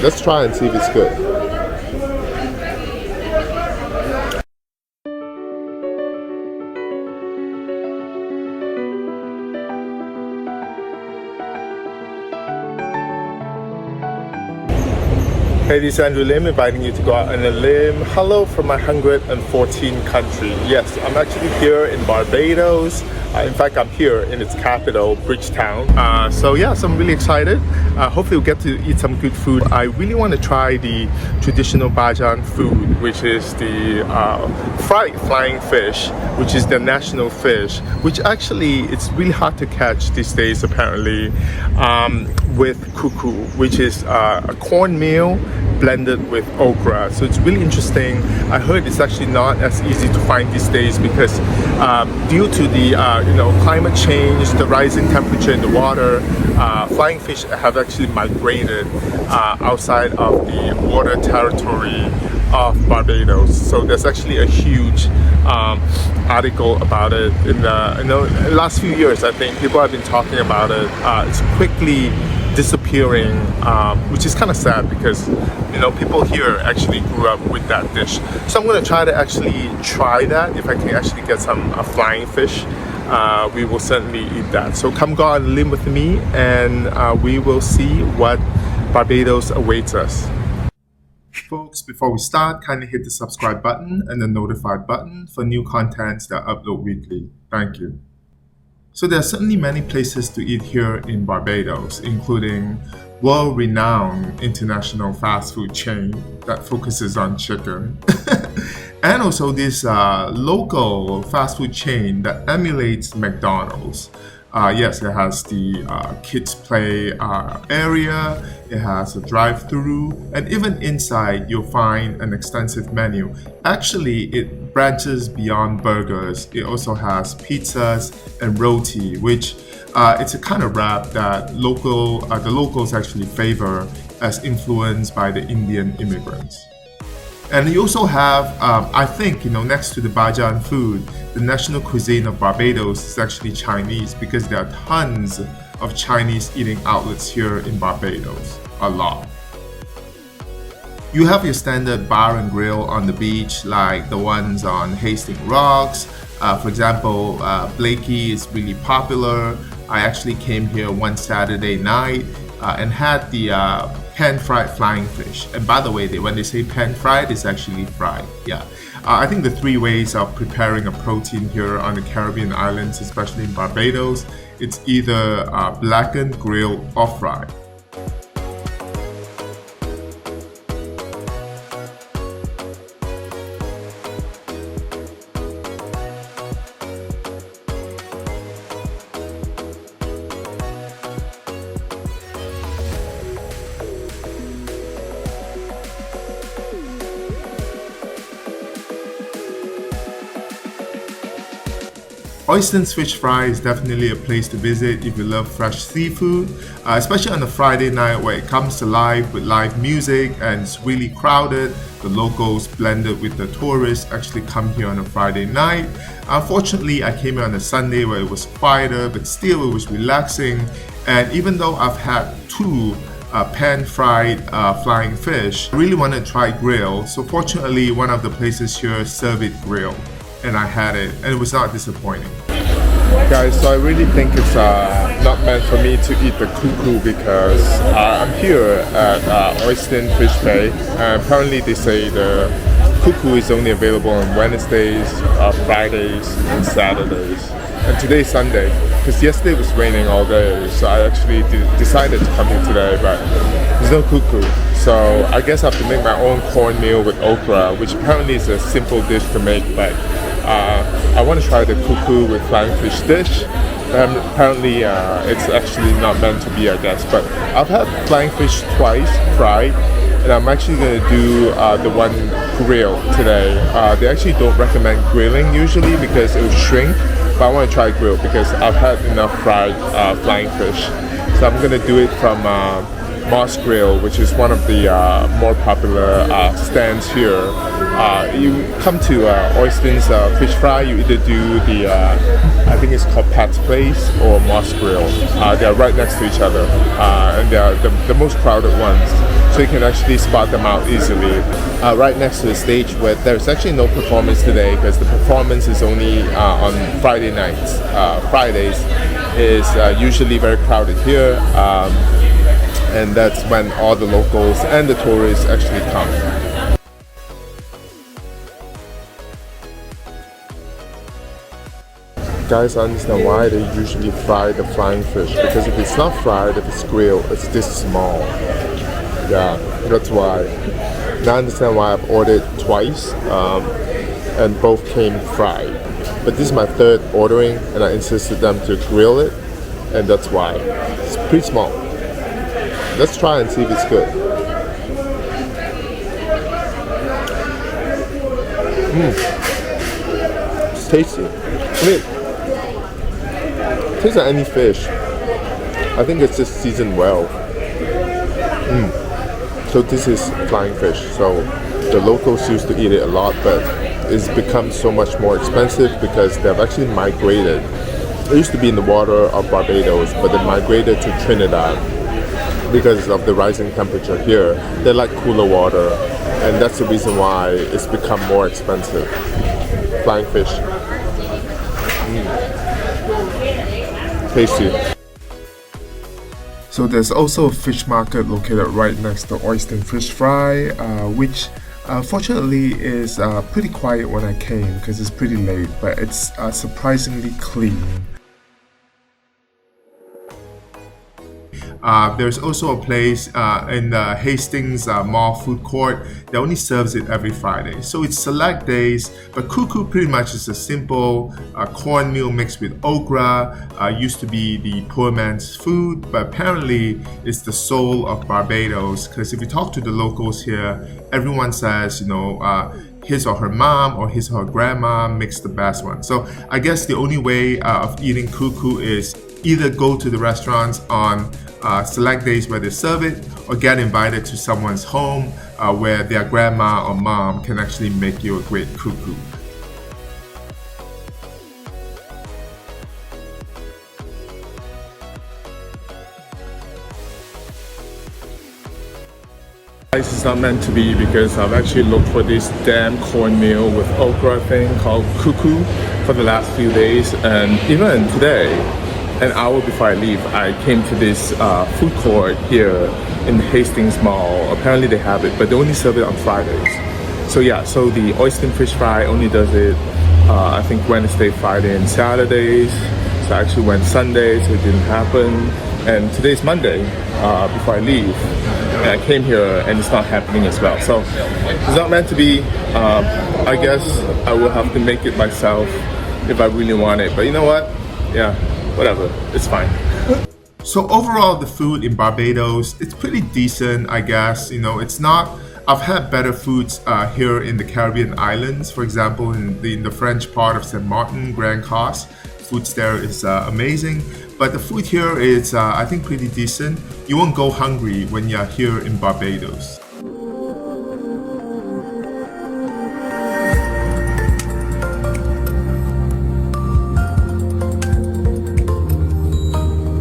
Let's try and see if it's good. Hey, this is Andrew Lim inviting you to go out on a limb. Hello from my 114th country. Yes, I'm actually here in Barbados. In fact, I'm here in its capital, Bridgetown. So I'm really excited. Hopefully we'll get to eat some good food. I really want to try the traditional Bajan food, which is the fried flying fish, which is the national fish, which actually it's really hard to catch these days apparently, with coucou, which is a cornmeal blended with okra. So it's really interesting. I heard it's actually not as easy to find these days because due to the climate change, the rising temperature in the water, flying fish have actually migrated outside of the water territory of Barbados. So there's actually a huge article about it in the last few years. I think people have been talking about it. It's quickly disappearing, which is kind of sad because people here actually grew up with that dish. So I'm going to try to actually try that. If I can actually get some flying fish, we will certainly eat that. So come go on a limb with me, and we will see what Barbados awaits us. Folks, before we start, kindly hit the subscribe button and the notify button for new contents that I upload weekly. Thank you. So there are certainly many places to eat here in Barbados, including world-renowned international fast food chain that focuses on chicken. And also this local fast food chain that emulates McDonald's. Yes, it has the kids play area, it has a drive-through, and even inside you'll find an extensive menu. Actually, it branches beyond burgers. It also has pizzas and roti, which it's a kind of wrap that the locals actually favor as influenced by the Indian immigrants. And you also have, I think, next to the Bajan food, the national cuisine of Barbados is actually Chinese because there are tons of Chinese eating outlets here in Barbados. A lot. You have your standard bar and grill on the beach, like the ones on Hastings Rocks. For example, Blakey is really popular. I actually came here one Saturday night and had the pan-fried flying fish. And by the way, when they say pan-fried, it's actually fried. Yeah. I think the three ways of preparing a protein here on the Caribbean islands, especially in Barbados, it's either blackened, grilled, or fried. Oyston's Fish Fry is definitely a place to visit if you love fresh seafood, especially on a Friday night where it comes to life with live music and it's really crowded. The locals blended with the tourists actually come here on a Friday night. Unfortunately, I came here on a Sunday where it was quieter, but still it was relaxing. And even though I've had two pan-fried flying fish, I really wanted to try grill. So fortunately, one of the places here served it grilled. And I had it, and it was not disappointing. Guys, so I really think it's not meant for me to eat the coucou because I'm here at Oyston Fish Bay. Apparently they say the coucou is only available on Wednesdays, Fridays, and Saturdays. And today's Sunday, because yesterday was raining all day, so I actually decided to come here today, but there's no coucou. So I guess I have to make my own cornmeal with okra, which apparently is a simple dish to make, but I want to try the coucou with flying fish dish. Apparently it's actually not meant to be, I guess, but I've had flying fish twice fried, and I'm actually going to do the one grilled today. They actually don't recommend grilling usually because it will shrink, but I want to try grilled because I've had enough fried flying fish. So I'm going to do it from Moss Grill, which is one of the more popular stands here. You come to Oyston's Fish Fry, you either do the, I think it's called Pat's Place or Moss Grill. They're right next to each other, and they're the most crowded ones. so you can actually spot them out easily. Right next to the stage, where there's actually no performance today because the performance is only on Friday nights. Fridays is usually very crowded here, and that's when all the locals and the tourists actually come. Guys, I understand why they usually fry the flying fish, because if it's not fried, if it's grilled, it's this small. Yeah, that's why. Now I understand why I've ordered twice, and both came fried. But this is my third ordering, and I insisted them to grill it, and that's why. It's pretty small. Let's try and see if it's good. It's tasty. I mean, tastes like any fish. I think it's just seasoned well. So this is flying fish. So the locals used to eat it a lot, but it's become so much more expensive because they've actually migrated. It used to be in the water of Barbados, but they migrated to Trinidad because of the rising temperature here. They like cooler water, and that's the reason why it's become more expensive. Flying fish. Tasty. So there's also a fish market located right next to Oyster and Fish Fry, which fortunately is pretty quiet when I came because it's pretty late, but it's surprisingly clean. There's also a place in the Hastings Mall food court that only serves it every Friday. So it's select days, but Coucou pretty much is a simple cornmeal mixed with okra. Used to be the poor man's food, but apparently it's the soul of Barbados, because if you talk to the locals here, everyone says, you know, his or her mom or his or her grandma makes the best one. So I guess the only way of eating Coucou is either go to the restaurants on select days where they serve it, or get invited to someone's home where their grandma or mom can actually make you a great Coucou. This is not meant to be because I've actually looked for this damn cornmeal with okra thing called Coucou for the last few days, and even today, an hour before I leave, I came to this food court here in Hastings Mall. Apparently they have it, but they only serve it on Fridays. So yeah, so the Oyster and Fish Fry only does it I think Wednesday, Friday and Saturdays. So I actually went Sunday, so it didn't happen. And today's Monday, before I leave. And I came here and it's not happening as well. So it's not meant to be. I guess I will have to make it myself if I really want it. But you know what? Yeah, whatever, it's fine. So overall, the food in Barbados, it's pretty decent, I guess. You know, it's not, I've had better foods here in the Caribbean islands. For example, in the French part of St. Martin, Grand Coast, foods there is amazing. But the food here is, I think, pretty decent. You won't go hungry when you're here in Barbados.